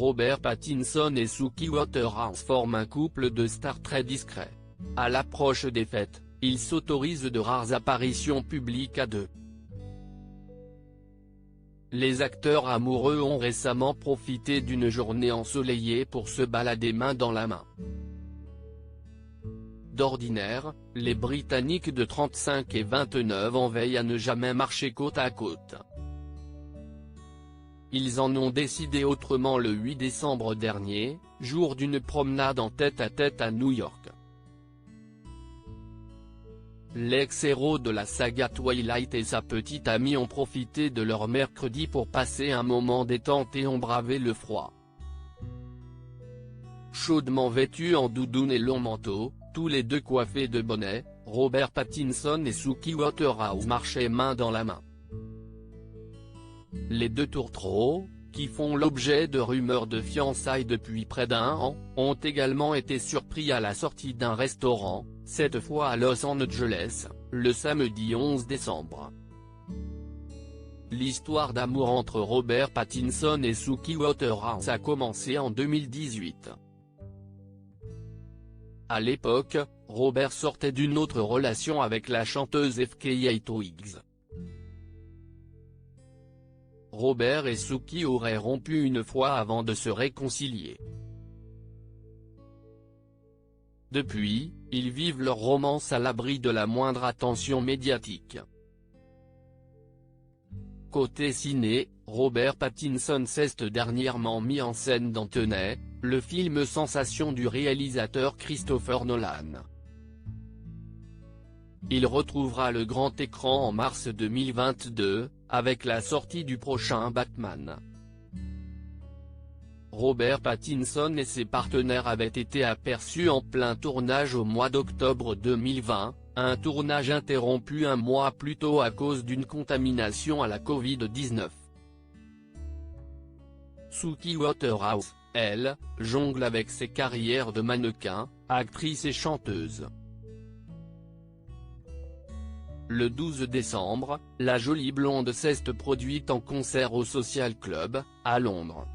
Robert Pattinson et Suki Waterhouse forment un couple de stars très discret. À l'approche des fêtes, ils s'autorisent de rares apparitions publiques à deux. Les acteurs amoureux ont récemment profité d'une journée ensoleillée pour se balader main dans la main. D'ordinaire, les Britanniques de 35 et 29 ans veillent à ne jamais marcher côte à côte. Ils en ont décidé autrement le 8 décembre dernier, jour d'une promenade en tête-à-tête à New York. L'ex-héros de la saga Twilight et sa petite amie ont profité de leur mercredi pour passer un moment détente et ont bravé le froid. Chaudement vêtus en doudoune et long manteau, tous les deux coiffés de bonnet, Robert Pattinson et Suki Waterhouse marchaient main dans la main. Les deux tourtereaux, qui font l'objet de rumeurs de fiançailles depuis près d'un an, ont également été surpris à la sortie d'un restaurant, cette fois à Los Angeles, le samedi 11 décembre. L'histoire d'amour entre Robert Pattinson et Suki Waterhouse a commencé en 2018. À l'époque, Robert sortait d'une autre relation avec la chanteuse FKA Twigs. Robert et Suki auraient rompu une fois avant de se réconcilier. Depuis, ils vivent leur romance à l'abri de la moindre attention médiatique. Côté ciné, Robert Pattinson s'est dernièrement mis en scène dans Tenet, le film sensation du réalisateur Christopher Nolan. Il retrouvera le grand écran en mars 2022, avec la sortie du prochain Batman. Robert Pattinson et ses partenaires avaient été aperçus en plein tournage au mois d'octobre 2020, un tournage interrompu un mois plus tôt à cause d'une contamination à la Covid-19. Suki Waterhouse, elle, jongle avec ses carrières de mannequin, actrice et chanteuse. Le 12 décembre, la jolie blonde s'est produite en concert au Social Club, à Londres.